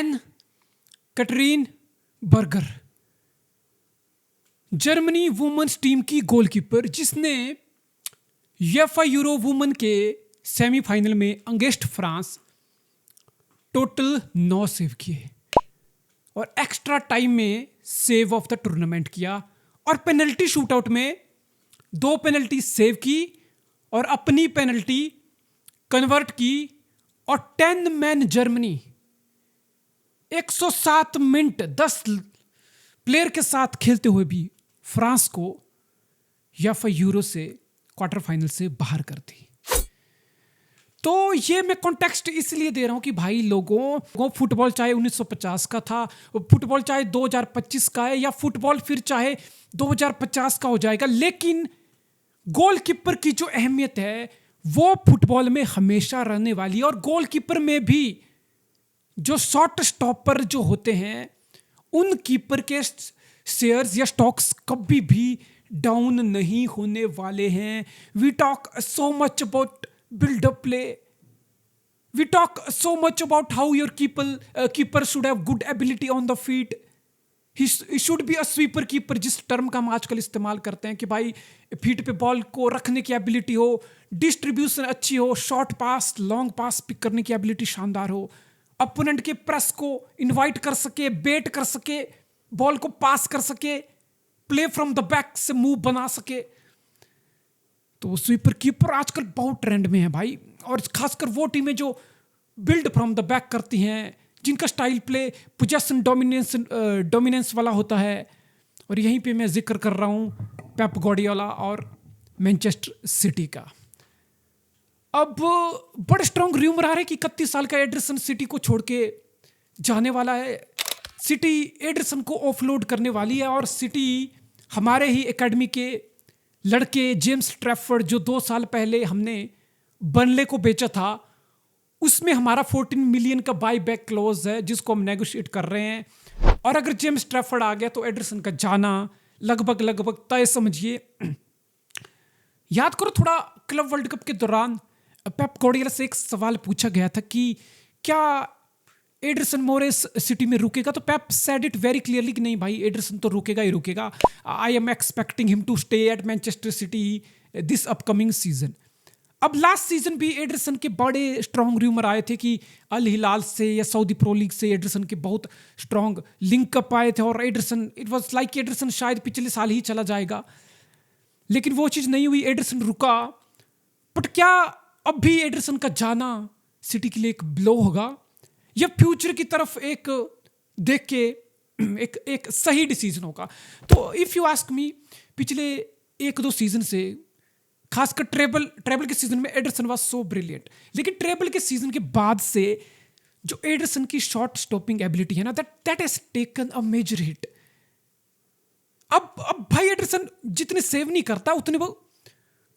N Katrin Berger, Germany women's team की goalkeeper, जिसने UEFA Euro women के semifinal में अगेंस्ट फ्रांस टोटल 9 सेव किए और एक्स्ट्रा टाइम में सेव ऑफ द टूर्नामेंट किया और पेनल्टी शूटआउट में 2 पेनल्टी सेव की और अपनी पेनल्टी कन्वर्ट की और 10 मैन जर्मनी 107 मिनट 10 प्लेयर के साथ खेलते हुए भी फ्रांस को यूएफए यूरो से क्वार्टर फाइनल से बाहर कर दी। तो ये मैं कॉन्टेक्स्ट इसलिए दे रहा हूं कि भाई लोगों को फुटबॉल चाहे 1950 का था, फुटबॉल चाहे 2025 का है या फुटबॉल फिर चाहे 2050 का हो जाएगा, लेकिन गोलकीपर की जो अहमियत है वो फुटबॉल में हमेशा रहने वाली है। और गोलकीपर में भी जो शॉट स्टॉपर जो होते हैं उन कीपर के शेयर्स या स्टॉक्स कभी भी डाउन नहीं होने वाले हैं। We talk so much about build-up play. We talk so much about how your keeper should have good ability on the feet. He should be a sweeper keeper, जिस term का हम आजकल इस्तेमाल करते हैं कि भाई फीट पे बॉल को रखने की एबिलिटी हो, डिस्ट्रीब्यूशन अच्छी हो, शॉर्ट पास लॉन्ग पास पिक करने की एबिलिटी शानदार हो, अपोनेंट के प्रेस को इनवाइट कर सके, बेट कर सके, बॉल को पास कर सके, प्ले फ्रॉम द बैक से मूव बना सके। तो स्वीपर कीपर आजकल बहुत ट्रेंड में है भाई, और खासकर वो टीमें जो बिल्ड फ्रॉम द बैक करती हैं, जिनका स्टाइल प्ले पोजेशन डोमिनेंस वाला होता है। और यहीं पे मैं जिक्र कर रहा हूँ पेप गार्डियोला और मैनचेस्टर सिटी का। अब बड़े स्ट्रॉन्ग र्यूमर आ रहे हैं कि 31 साल का एडरसन सिटी को छोड़ के जाने वाला है। सिटी एडरसन को ऑफलोड करने वाली है और सिटी हमारे ही एकेडमी के लड़के जेम्स ट्रैफर्ड जो 2 साल पहले हमने बर्नले को बेचा था, उसमें हमारा 14 मिलियन का बाई बैक क्लोज है जिसको हम नेगोशिएट कर रहे हैं। और अगर जेम्स ट्रैफर्ड आ गया तो एडरसन का जाना लगभग तय समझिए। याद करो थोड़ा, क्लब वर्ल्ड कप के दौरान पेप गार्डियोला से एक सवाल पूछा गया था कि क्या एडरसन मोरेस सिटी में रुकेगा, तो Pep said it very clearly कि नहीं भाई, एडरसन तो रुकेगा ही रुकेगा। I am expecting him to stay at Manchester City this upcoming season. अब लास्ट सीजन भी एडरसन के बड़े स्ट्रॉन्ग र्यूमर आए थे कि अल हिलाल से या सऊदी प्रो लीग से एडरसन के बहुत स्ट्रॉन्ग लिंकअप आए थे और Anderson it was like Anderson शायद पिछले साल ही चला जाएगा, लेकिन वो चीज़ नहीं हुई, एडरसन रुका। बट क्या अब भी एडरसन का जाना सिटी के लिए एक ब्लो होगा या फ्यूचर की तरफ एक देख के एक सही डिसीजन होगा? तो इफ यू आस्क मी, पिछले 1-2 सीजन से खासकर ट्रेबल के सीजन में एडरसन वाज सो ब्रिलियंट, लेकिन ट्रेबल के सीजन के बाद से जो एडरसन की शॉट स्टॉपिंग एबिलिटी है ना, that has taken a major hit. अब भाई एडरसन जितने सेव नहीं करता उतने वो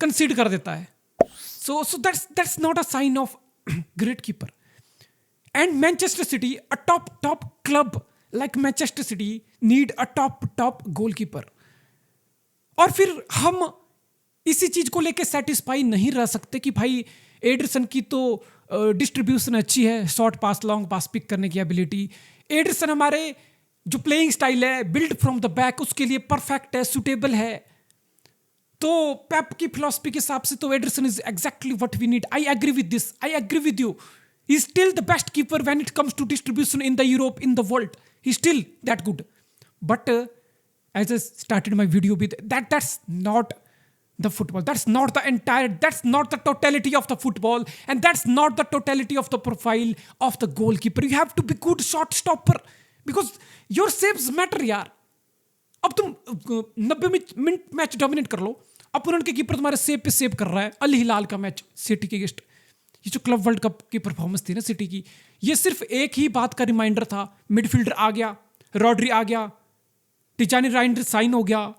कंसीड कर देता है। So that's not a sign of great keeper. And Manchester City, a top club like Manchester City, need a top goalkeeper. और फिर हम इसी चीज को लेके सेटिस्फाई नहीं रह सकते कि भाई एडरसन की तो डिस्ट्रीब्यूशन अच्छी है, शॉर्ट पास लॉन्ग पास पिक करने की एबिलिटी, एडरसन हमारे जो प्लेइंग स्टाइल है बिल्ड फ्रॉम द बैक उसके लिए परफेक्ट है, सुटेबल है। तो पेप की फिलॉसफी के हिसाब से तो Ederson is exactly what we need. I agree with this, I agree with you. He's still the best keeper when it comes to distribution in the Europe, in the world. He's still that good. But as I started my video with, that's not the football. That's not the totality of the football. And that's not the totality of the profile of the goalkeeper. You have to be good shot stopper. Because your saves matter, यार। अब तुम 90 minute match dominate कर लो, opponent के keeper तुम्हारे save पे save कर रहा है। अल हिलाल का मैच सिटी के अगेंस्ट, ये जो क्लब वर्ल्ड कप की परफॉर्मेंस थी ना सिटी की, ये सिर्फ एक ही बात का रिमाइंडर था। मिडफील्डर आ गया, रॉड्री आ गया, टिजानी राइंडर साइन हो गया,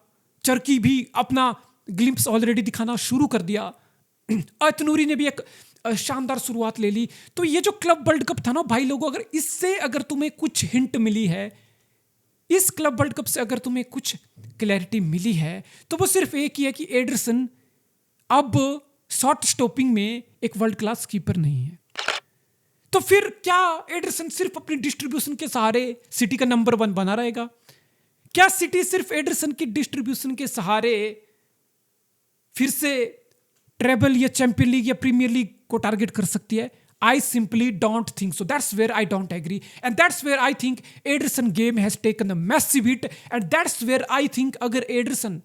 चर्की भी अपना ग्लिम्प्स ऑलरेडी दिखाना शुरू कर दिया, अतनूरी ने भी एक शानदार शुरुआत ले ली। तो ये जो क्लब वर्ल्ड कप था ना भाई लोगों, अगर इससे अगर तुम्हें कुछ हिंट मिली है, इस क्लब वर्ल्ड कप से अगर तुम्हें कुछ क्लैरिटी मिली है, तो वो सिर्फ एक ही है कि एडरसन अब शॉट स्टॉपिंग में एक वर्ल्ड क्लास कीपर नहीं है। तो फिर क्या एडरसन सिर्फ अपनी डिस्ट्रीब्यूशन के सहारे सिटी का नंबर 1 बना रहेगा? क्या सिटी सिर्फ एडरसन की डिस्ट्रीब्यूशन के सहारे फिर से ट्रेबल या चैंपियन लीग या प्रीमियर लीग को टारगेट कर सकती है? I simply don't think so. That's where I don't agree. And that's where I think Ederson game has taken a massive hit. And that's where I think अगर Ederson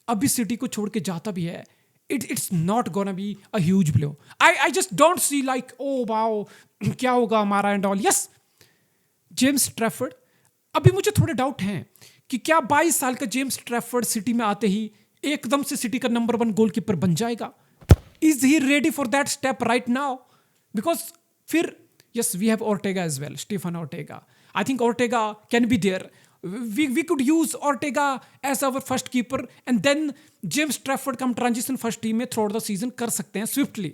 अभी city को छोड़ के जाता भी है, it's not gonna be a huge blow. I just don't see like, oh wow, क्या होगा हमारा and all. Yes, James Trafford, अभी मुझे थोड़े डाउट हैं कि क्या 22 साल का जेम्स ट्रैफर्ड सिटी में आते ही एकदम से सिटी का नंबर 1 गोलकीपर बन जाएगा? Is he ready for that step right now? Because फिर yes, we have Ortega as well, Stefan Ortega. I think Ortega can be there. We could use Ortega as our first keeper and then James Trafford come transition first team में throughout the season कर सकते हैं swiftly.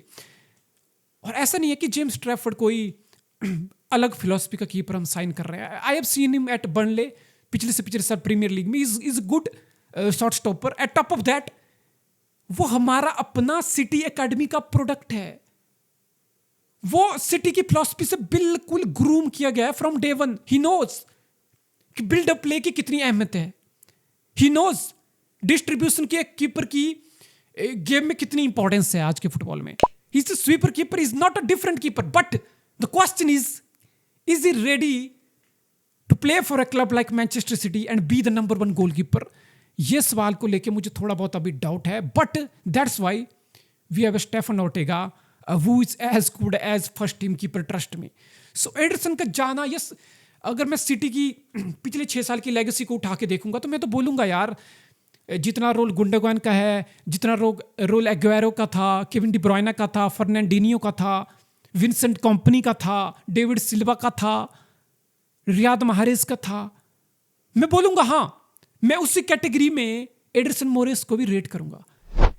और ऐसा नहीं है कि James Trafford कोई अलग फिलोसफी का कीपर हम साइन कर रहे हैं. I have seen him at Burnley पिछले से पिछले साल प्रीमियर लीग में. Is good shot stopper. Eight top of that वो हमारा अपना सिटी एकेडमी का प्रोडक्ट है. वो सिटी की फिलॉसफी से बिल्कुल ग्रूम किया गया है from day one. He knows कि बिल्डअप प्ले की कितनी अहमियत है. ही नोज डिस्ट्रीब्यूशन की एक कीपर की गेम में कितनी इंपॉर्टेंस है आज के फुटबॉल में. He is the sweeper keeper, is not a different keeper. But the question is he ready to play for a club like Manchester City and be the number 1 goalkeeper? ये सवाल को लेके मुझे थोड़ा बहुत अभी डाउट है. But that's why we have Stefan Ortega who is as good as first team keeper, trust me. So Anderson का जाना, यस, अगर मैं सिटी की पिछले 6 साल की लेगेसी को उठा के देखूंगा तो मैं तो बोलूंगा यार, जितना रोल गुंडोगन का है, जितना रोल एग्वेरो का था, केविन डी ब्रुयना का था, फर्नांडिनियो का था, विंसेंट कंपनी का था, डेविड सिल्वा का था, रियाद माहरेज का था, मैं बोलूंगा हाँ, मैं उसी कैटेगरी में एडरसन मोरेस को भी रेट करूंगा.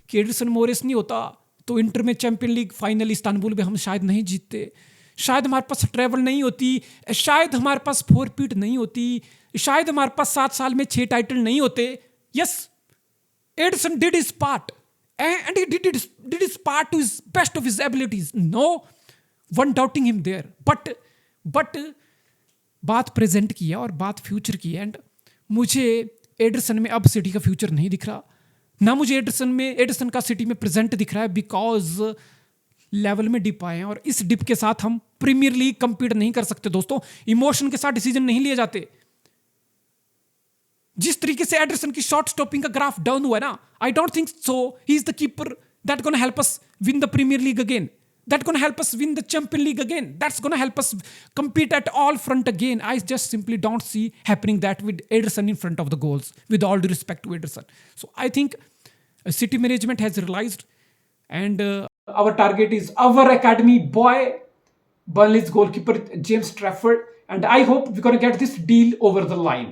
कि एडरसन मोरेस नहीं होता तो इंटर में चैंपियन लीग फाइनल इस्तांबुल में हम शायद नहीं जीतते, शायद हमारे पास ट्रैवल नहीं होती, शायद हमारे पास 4 पीट नहीं होती, शायद हमारे पास 7 साल में 6 टाइटल नहीं होते. Yes, Ederson did his part and he did his part to his best of his abilities. No one doubting him there. But बात प्रेजेंट की है और बात फ्यूचर की है. एंड मुझे एडरसन में अब सिटी का फ्यूचर नहीं दिख रहा, ना मुझे एडरसन का सिटी में प्रेजेंट दिख रहा है, बिकॉज लेवल में डिप आए हैं और इस डिप के साथ हम प्रीमियर लीग कंपीट नहीं कर सकते दोस्तों. इमोशन के साथ डिसीजन नहीं लिए जाते. जिस तरीके से एडरसन की शॉट स्टॉपिंग का ग्राफ डाउन हुआ है ना, I don't think so he is the keeper that gonna help us win the Premier League again, that gonna help us win the Champions League again, that's gonna help us compete at all front again. I just simply don't see happening that with Ederson in front of the goals, with all due respect to Ederson. So I think City management has realized, and our target is our academy boy, Burnley's goalkeeper James Trafford, and I hope we're gonna get this deal over the line.